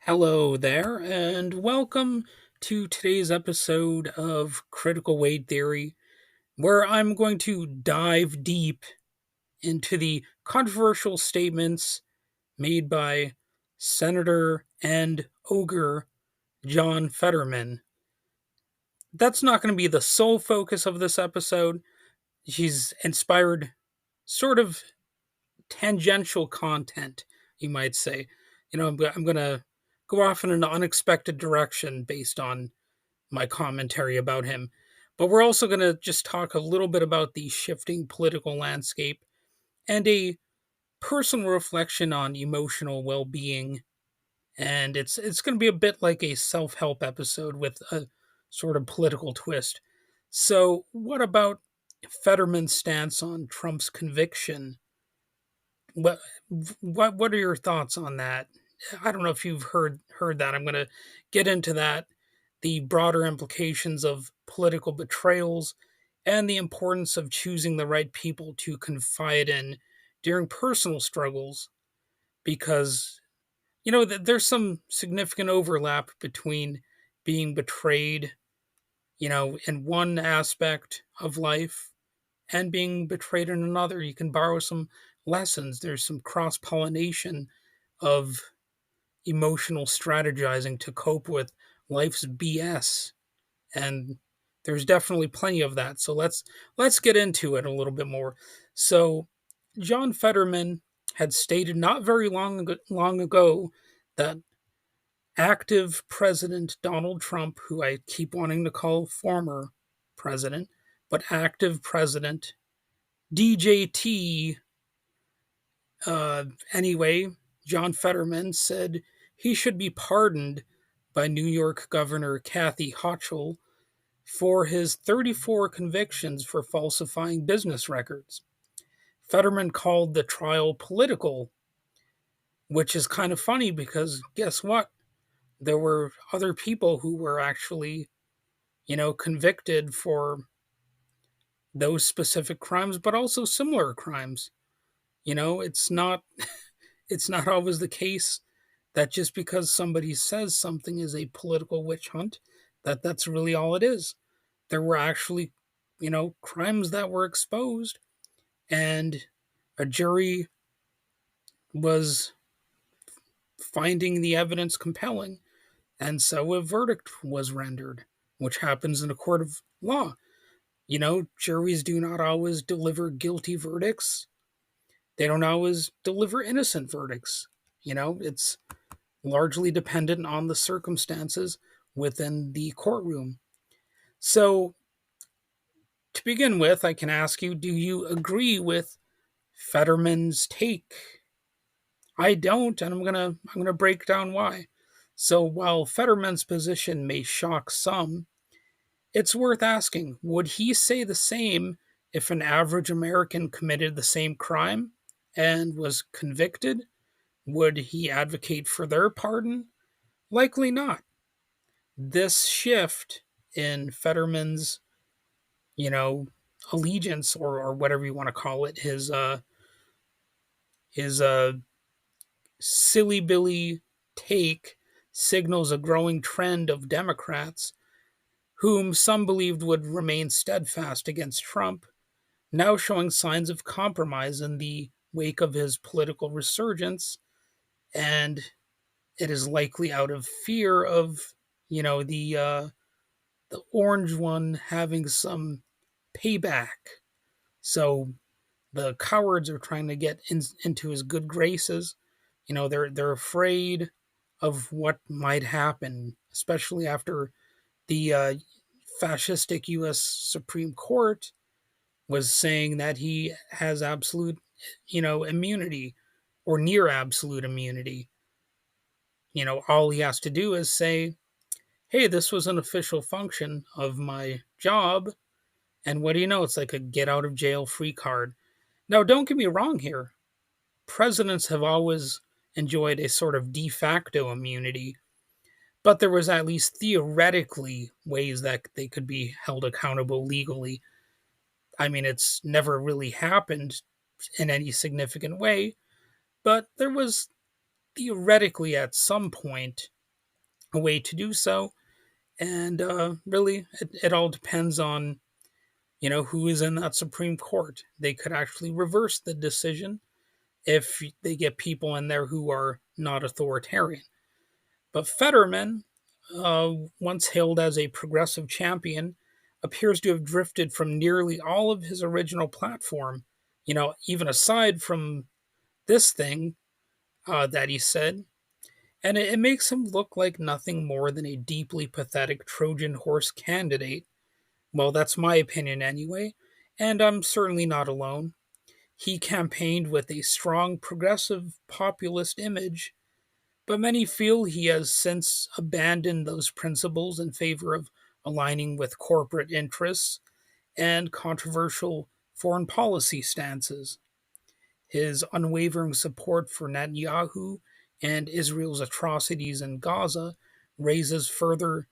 Hello there, and welcome to today's episode of Critical Weight Theory, where I'm going to dive deep into the controversial statements made by Senator and Ogre John Fetterman. That's not going to be the sole focus of this episode. He's inspired sort of tangential content, you might say. I'm going to go off in an unexpected direction based on my commentary about him. But we're also going to just talk a little bit about the shifting political landscape and a personal reflection on emotional well-being. And it's going to be a bit like a self-help episode with a sort of political twist. So, what about Fetterman's stance on Trump's conviction? What what are your thoughts on that? I don't know if you've heard that. I'm going to get into that, the broader implications of political betrayals, and the importance of choosing the right people to confide in during personal struggles. Because there's some significant overlap between being betrayed, in one aspect of life and being betrayed in another. You can borrow some lessons. There's some cross pollination of emotional strategizing to cope with life's BS, and there's definitely plenty of that. So let's get into it a little bit more. So John Fetterman had stated not very long ago that active President Donald Trump, who I keep wanting to call former president, but active President DJT. Anyway, John Fetterman said he should be pardoned by New York Governor Kathy Hochul for his 34 convictions for falsifying business records. Fetterman called the trial political, which is kind of funny because guess what? There were other people who were actually, convicted for those specific crimes, but also similar crimes. It's not always the case that just because somebody says something is a political witch hunt, that's really all it is. There were actually, crimes that were exposed, and a jury was finding the evidence compelling, and so a verdict was rendered, which happens in a court of law. Juries do not always deliver guilty verdicts. They don't always deliver innocent verdicts. It's largely dependent on the circumstances within the courtroom. So, to begin with, I can ask you, do you agree with Fetterman's take? I don't, and I'm gonna break down why. So while Fetterman's position may shock some, it's worth asking, would he say the same if an average American committed the same crime and was convicted? Would he advocate for their pardon? Likely not. This shift in Fetterman's, you know, allegiance or whatever you want to call it, his silly billy take signals a growing trend of Democrats whom some believed would remain steadfast against Trump, now showing signs of compromise in the wake of his political resurgence, and it is likely out of fear of, the orange one having some payback. So the cowards are trying to get into his good graces. They're afraid of what might happen, especially after the fascistic U.S. Supreme Court was saying that he has absolute, immunity or near absolute immunity. All he has to do is say, hey, this was an official function of my job. And what do you know? It's like a get out of jail free card. Now, don't get me wrong here. Presidents have always enjoyed a sort of de facto immunity, but there was at least theoretically ways that they could be held accountable legally. I mean, it's never really happened in any significant way, but there was theoretically at some point a way to do so. And really, it all depends on, who is in that Supreme Court. They could actually reverse the decision if they get people in there who are not authoritarian. But Fetterman, once hailed as a progressive champion, appears to have drifted from nearly all of his original platform, even aside from this thing that he said. And it makes him look like nothing more than a deeply pathetic Trojan horse candidate. Well, that's my opinion anyway, and I'm certainly not alone. He campaigned with a strong progressive populist image, but many feel he has since abandoned those principles in favor of aligning with corporate interests and controversial foreign policy stances. His unwavering support for Netanyahu and Israel's atrocities in Gaza raises further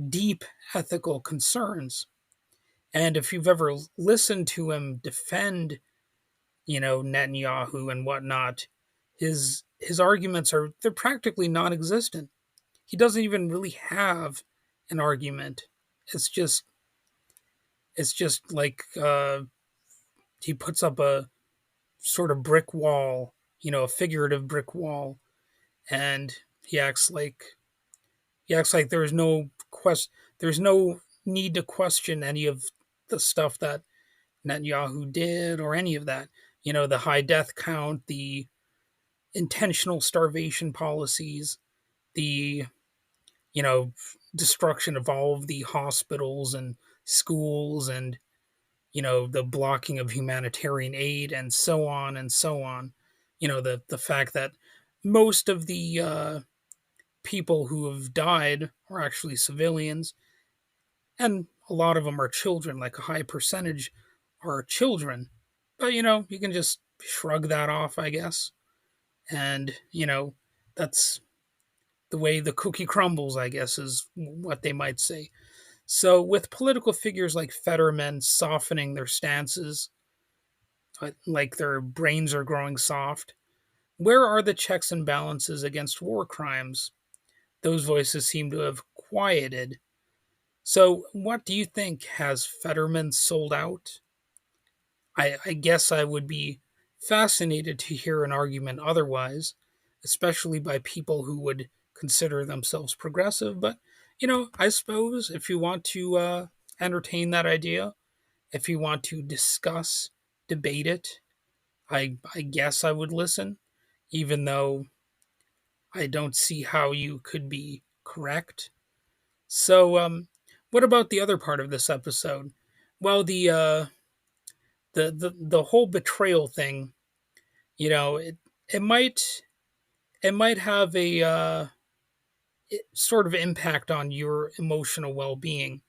deep ethical concerns. And if you've ever listened to him defend, Netanyahu and whatnot, his arguments they're practically non-existent. He doesn't even really have an argument. It's just it's just like he puts up a sort of brick wall, a figurative brick wall, and he acts like there's no need to question any of the stuff that Netanyahu did or any of that. The high death count, the intentional starvation policies, the you know destruction of all of the hospitals and schools, and the blocking of humanitarian aid, and so on and so on. The fact that most of the people who have died are actually civilians, and a lot of them are children. Like a high percentage are children, but you can just shrug that off, I guess. And that's the way the cookie crumbles, I guess, is what they might say. So, with political figures like Fetterman softening their stances, like their brains are growing soft, where are the checks and balances against war crimes? Those voices seem to have quieted. So, what do you think? Has Fetterman sold out? I guess I would be fascinated to hear an argument otherwise, especially by people who would consider themselves progressive. But, I suppose if you want to entertain that idea, if you want to discuss, debate it, I guess I would listen, even though I don't see how you could be correct. So, what about the other part of this episode? Well, the whole betrayal thing, it might have a sort of impact on your emotional well-being,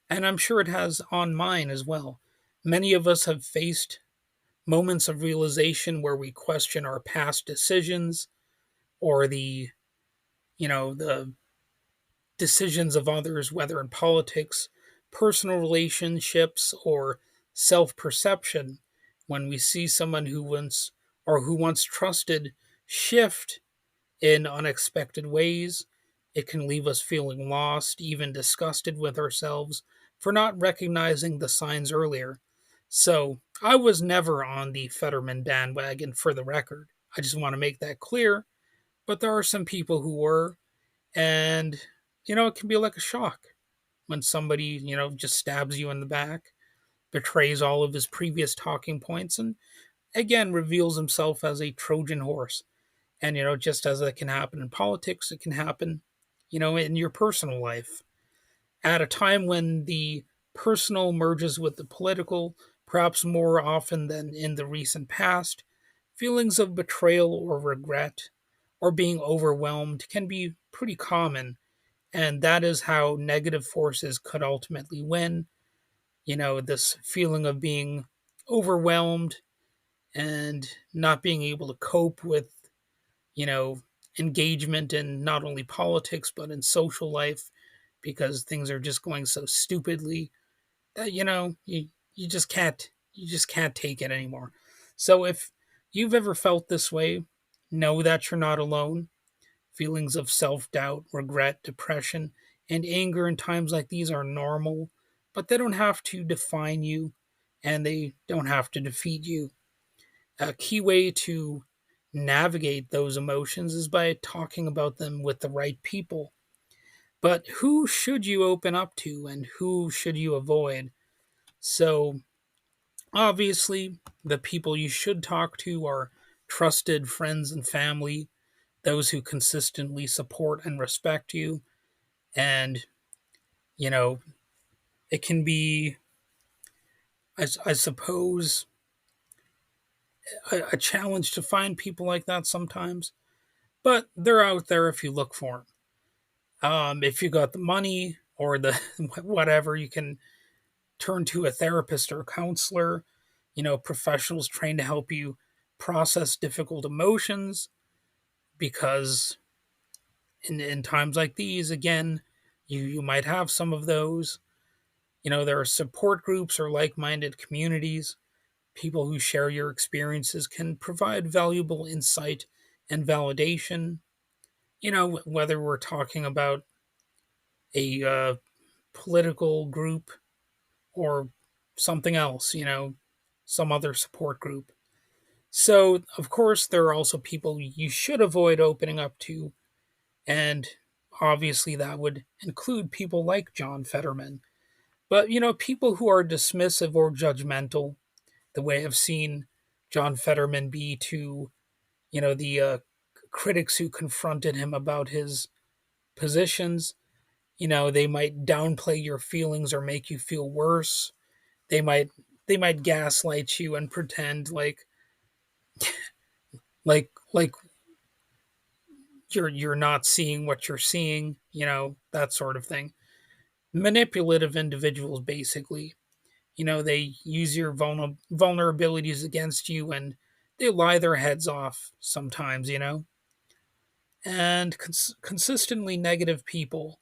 and I'm sure it has on mine as well. Many of us have faced moments of realization where we question our past decisions, or the decisions of others, whether in politics, personal relationships, or self-perception. When we see someone who once trusted shift in unexpected ways, it can leave us feeling lost, even disgusted with ourselves for not recognizing the signs earlier. So, I was never on the Fetterman bandwagon, for the record. I just want to make that clear. But there are some people who were, and, it can be like a shock when somebody, just stabs you in the back, betrays all of his previous talking points, and again reveals himself as a Trojan horse. And, just as it can happen in politics, it can happen, in your personal life. At a time when the personal merges with the political, perhaps more often than in the recent past, feelings of betrayal or regret or being overwhelmed can be pretty common. And that is how negative forces could ultimately win. This feeling of being overwhelmed and not being able to cope with, you know, engagement in not only politics but in social life, because things are just going so stupidly that you just can't take it anymore. So if you've ever felt this way, know that you're not alone. Feelings of self doubt, regret, depression, and anger in times like these are normal, but they don't have to define you and they don't have to defeat you. A key way to navigate those emotions is by talking about them with the right people. But who should you open up to and who should you avoid? So, obviously, the people you should talk to are trusted friends and family, those who consistently support and respect you. And, you know, it can be, I suppose, a challenge to find people like that sometimes, but they're out there if you look for them. If you got the money or the whatever, you can turn to a therapist or a counselor, professionals trained to help you process difficult emotions because in times like these, again, you might have some of those. There are support groups or like minded communities. People who share your experiences can provide valuable insight and validation. Whether we're talking about a political group or something else, some other support group. So, of course, there are also people you should avoid opening up to, and obviously that would include people like John Fetterman. But, people who are dismissive or judgmental, the way I've seen John Fetterman be to, the critics who confronted him about his positions, they might downplay your feelings or make you feel worse. They might they might gaslight you and pretend like you're not seeing what you're seeing, that sort of thing. Manipulative individuals, basically. They use your vulnerabilities against you and they lie their heads off sometimes, and consistently negative people.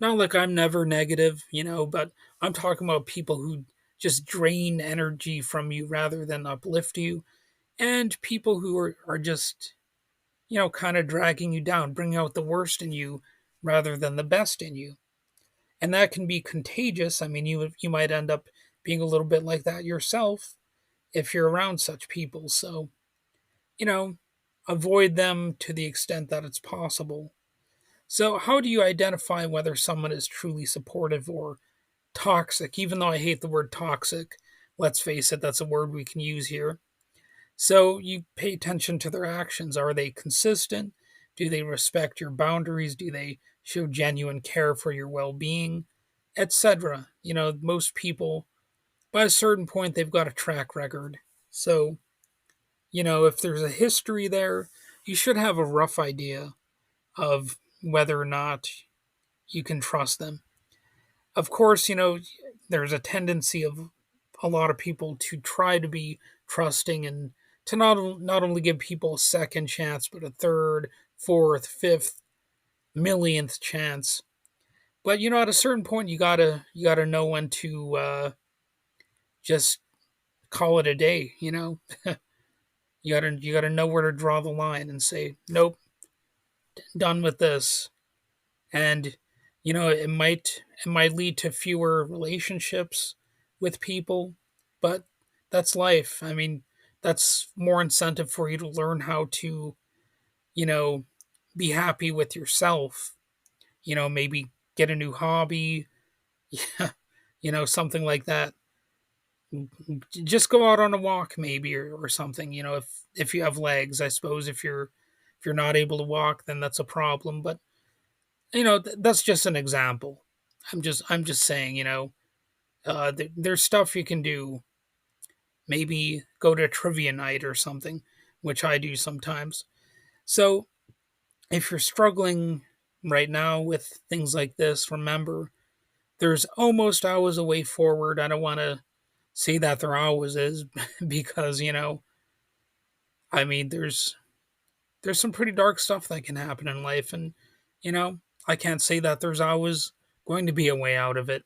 Not like I'm never negative, but I'm talking about people who just drain energy from you rather than uplift you, and people who are just, kind of dragging you down, bringing out the worst in you rather than the best in you. And that can be contagious. I mean, you might end up being a little bit like that yourself if you're around such people. So, you know, avoid them to the extent that it's possible. So, how do you identify whether someone is truly supportive or toxic? Even though I hate the word toxic, let's face it, that's a word we can use here. So, you pay attention to their actions. Are they consistent? Do they respect your boundaries? Do they show genuine care for your well being? Etc. Most people, by a certain point, they've got a track record. So, if there's a history there, you should have a rough idea of whether or not you can trust them. Of course, there's a tendency of a lot of people to try to be trusting and to not only give people a second chance, but a third, fourth, fifth, millionth chance. But at a certain point, you gotta know when to just call it a day. You gotta know where to draw the line and say nope, done with this. And it might lead to fewer relationships with people, but that's life. I mean, that's more incentive for you to learn how to you know be happy with yourself. Maybe get a new hobby. Yeah, something like that. Just go out on a walk maybe, or something. If you have legs, I suppose. If you're not able to walk, then that's a problem. But that's just an example. I'm just saying, there's stuff you can do. Maybe go to a trivia night or something, which I do sometimes. So if you're struggling right now with things like this, remember there's almost always a way forward. I don't want to say that there always is because I mean there's some pretty dark stuff that can happen in life, and you know I can't say that there's always going to be a way out of it.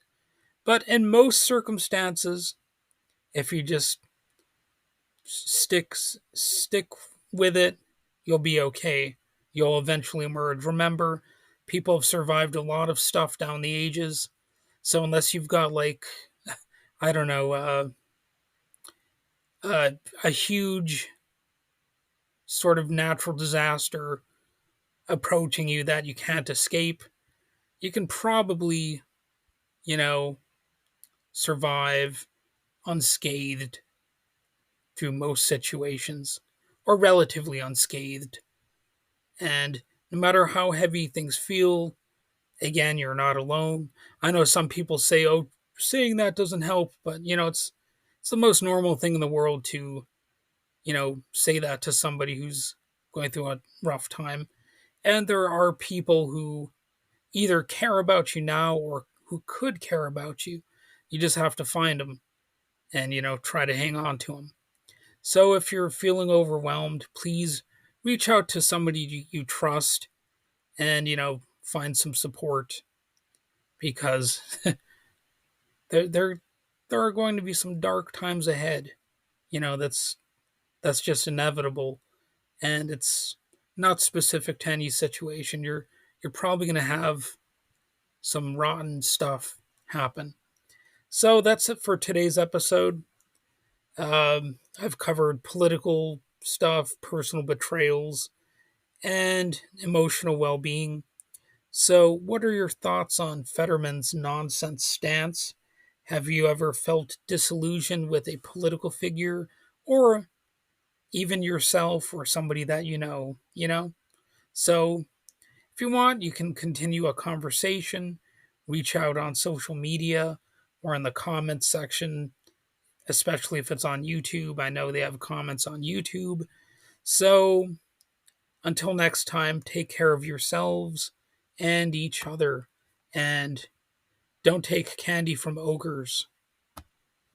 But in most circumstances, if you just stick with it, you'll be okay. you'll eventually emerge. Remember, people have survived a lot of stuff down the ages. So unless you've got like, I don't know, a huge sort of natural disaster approaching you that you can't escape, you can probably, you know, survive unscathed through most situations, or relatively unscathed. And no matter how heavy things feel, again, you're not alone. I know some people say, "Oh, saying that doesn't help," but it's the most normal thing in the world to say that to somebody who's going through a rough time. And there are people who either care about you now or who could care about you. You just have to find them and try to hang on to them. So if you're feeling overwhelmed, please reach out to somebody you trust and find some support, because there there there are going to be some dark times ahead. That's just inevitable, and it's not specific to any situation. You're probably going to have some rotten stuff happen. So that's it for today's episode. I've covered political stuff, personal betrayals, and emotional well being. So, what are your thoughts on Fetterman's nonsense stance? Have you ever felt disillusioned with a political figure, or even yourself or somebody that you know? So, if you want, you can continue a conversation, reach out on social media or in the comments section, especially if it's on YouTube. I know they have comments on YouTube. So, until next time, take care of yourselves and each other. And don't take candy from ogres.